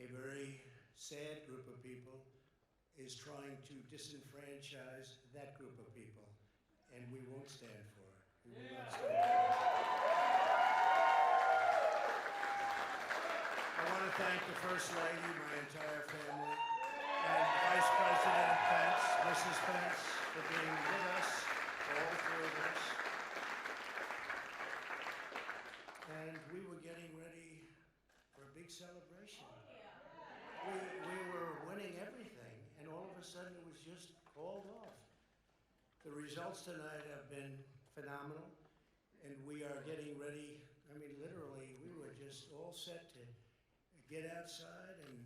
a very sad group of people is trying to disenfranchise that group of people, and we won't stand for it. We will not stand for it. I want to thank the First Lady, my entire family, and Vice President Pence, Mrs. Pence, for being with us, all three of us. And we were getting ready for a big celebration. We were winning everything, and all of a sudden it was just called off. The results tonight have been phenomenal, and we are getting ready. I mean, literally, we were just all set to get outside and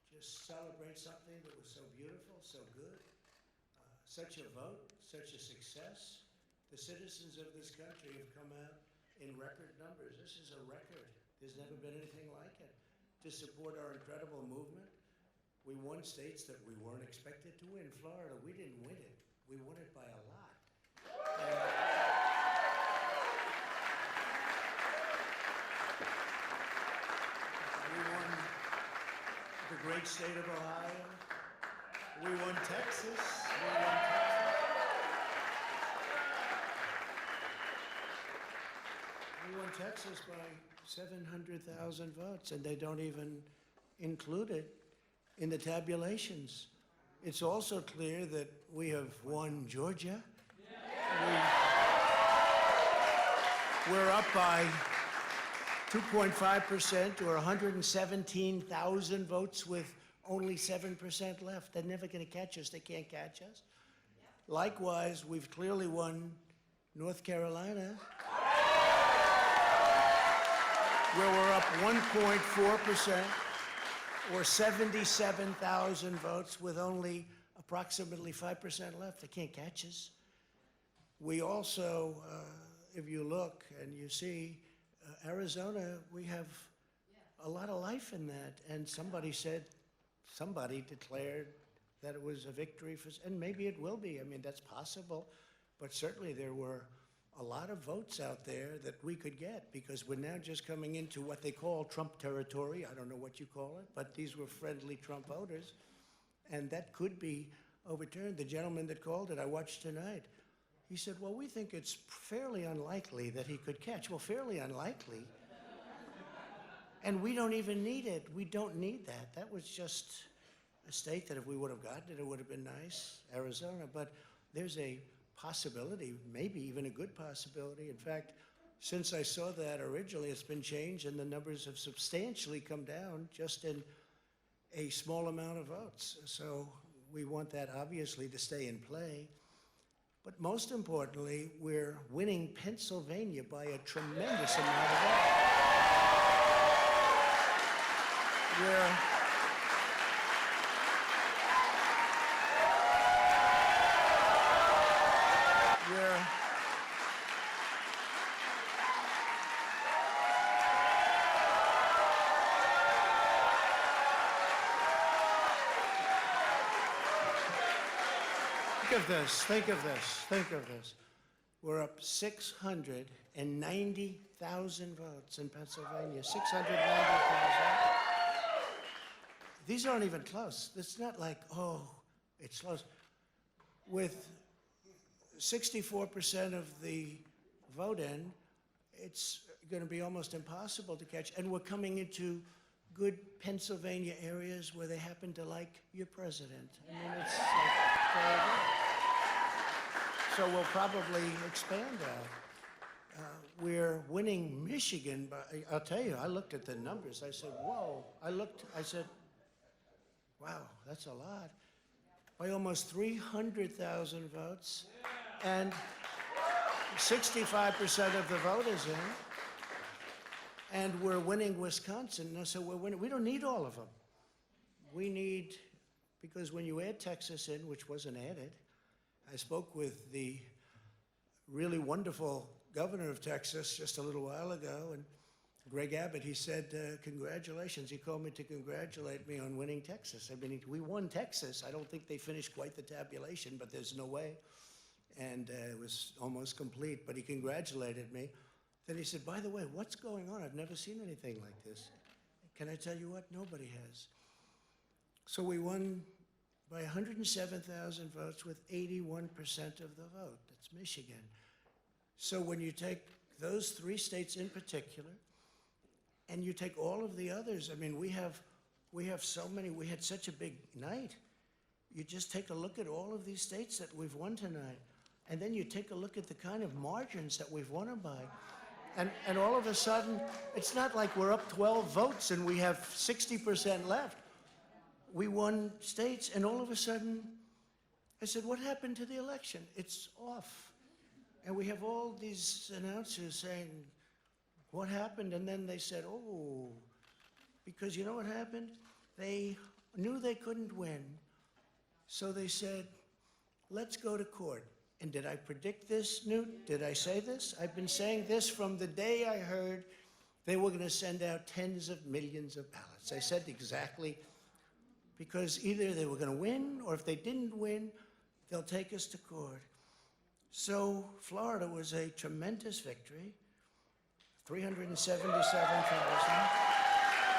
just celebrate something that was so beautiful, so good. Such a vote, such a success. The citizens of this country have come out in record numbers. This is a record. There's never been anything like it. To support our incredible movement, we won states that we weren't expected to win. Florida, we didn't win it. We won it by a lot. We won the great state of Ohio. We won Texas. We won Texas by 700,000 votes, and they don't even include it in the tabulations. It's also clear that we have won Georgia. We're up by 2.5% or 117,000 votes with only 7% left. They're never going to catch us. They can't catch us. Likewise, we've clearly won North Carolina, where we're up 1.4%. or 77,000 votes with only approximately 5% left. They can't catch us. We also, if you look and you see, Arizona, we have a lot of life in that. And somebody declared that it was a victory for, and maybe it will be. I mean, that's possible. But certainly there were a lot of votes out there that we could get, because we're now just coming into what they call Trump territory. I don't know what you call it, but these were friendly Trump voters, and that could be overturned. The gentleman that called it, I watched tonight, he said, well, we think it's fairly unlikely that he could catch. Well, fairly unlikely? And we don't even need it. We don't need that. That was just a state that if we would have gotten it, it would have been nice, Arizona. But there's a possibility, maybe even a good possibility. In fact, since I saw that originally, it's been changed, and the numbers have substantially come down just in a small amount of votes. So we want that, obviously, to stay in play. But most importantly, we're winning Pennsylvania by a tremendous amount of votes. Think of this. We're up 690,000 votes in Pennsylvania, 690,000. These aren't even close. It's not like, oh, it's close. With 64% of the vote in, it's going to be almost impossible to catch. And we're coming into good Pennsylvania areas where they happen to like your president. I mean, it's like very good. So we'll probably expand that. We're winning Michigan by, I'll tell you, I looked at the numbers. I said, whoa. I said, wow, that's a lot. By almost 300,000 votes. And 65% of the vote is in. And we're winning Wisconsin. So we're winning. We don't need all of them. We need, because when you add Texas in, which wasn't added, I spoke with the really wonderful governor of Texas just a little while ago, and Greg Abbott, he said, congratulations. He called me to congratulate me on winning Texas. I mean, we won Texas. I don't think they finished quite the tabulation, but there's no way. And it was almost complete, but he congratulated me. Then he said, by the way, what's going on? I've never seen anything like this. Can I tell you what? Nobody has. So we won by 107,000 votes with 81% of the vote. That's Michigan. So when you take those 3 states in particular, and you take all of the others, I mean, we have so many, we had such a big night. You just take a look at all of these states that we've won tonight, and then you take a look at the kind of margins that we've won them by. And all of a sudden, it's not like we're up 12 votes and we have 60% left. We won states, and all of a sudden, I said, what happened to the election? It's off. And we have all these announcers saying, what happened? And then they said, oh, because you know what happened? They knew they couldn't win, so they said, let's go to court. And did I predict this, Newt? Did I say this? I've been saying this from the day I heard they were going to send out tens of millions of ballots. I said exactly, because either they were going to win, or if they didn't win, they'll take us to court. So Florida was a tremendous victory, 377,000.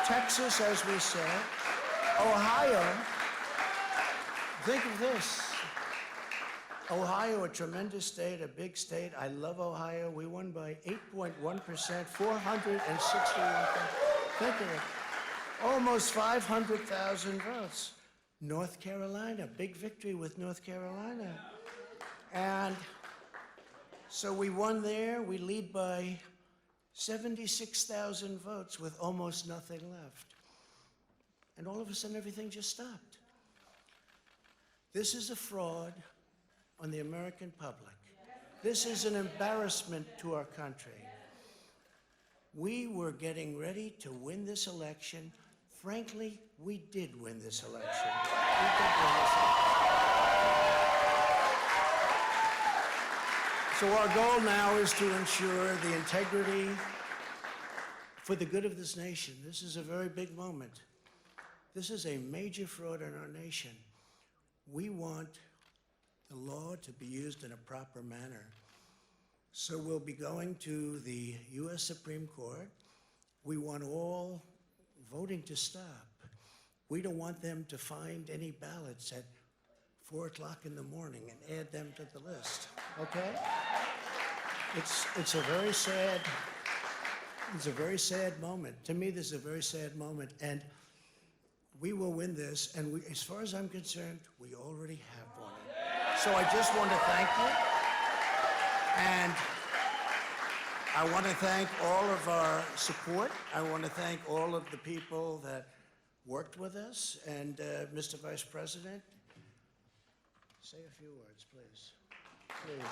Texas, as we said. Ohio, think of this. Ohio, a tremendous state, a big state. I love Ohio. We won by 8.1%, 461. Think of it. Almost 500,000 votes. North Carolina, big victory with North Carolina. And so we won there. We lead by 76,000 votes with almost nothing left. And all of a sudden, everything just stopped. This is a fraud on the American public. This is an embarrassment to our country. We were getting ready to win this election. Frankly, we did win this election. We did win this election. So our goal now is to ensure the integrity for the good of this nation. This is a very big moment. This is a major fraud in our nation. We want the law to be used in a proper manner. So we'll be going to the U.S. Supreme Court. We want all voting to stop. We don't want them to find any ballots at 4 o'clock in the morning and add them to the list, okay? It's a very sad moment. To me, this is a very sad moment, and we will win this, and we, as far as I'm concerned, we already have won it. So I just want to thank you, and I want to thank all of our support. I want to thank all of the people that worked with us, and Mr. Vice President, say a few words, please. Please.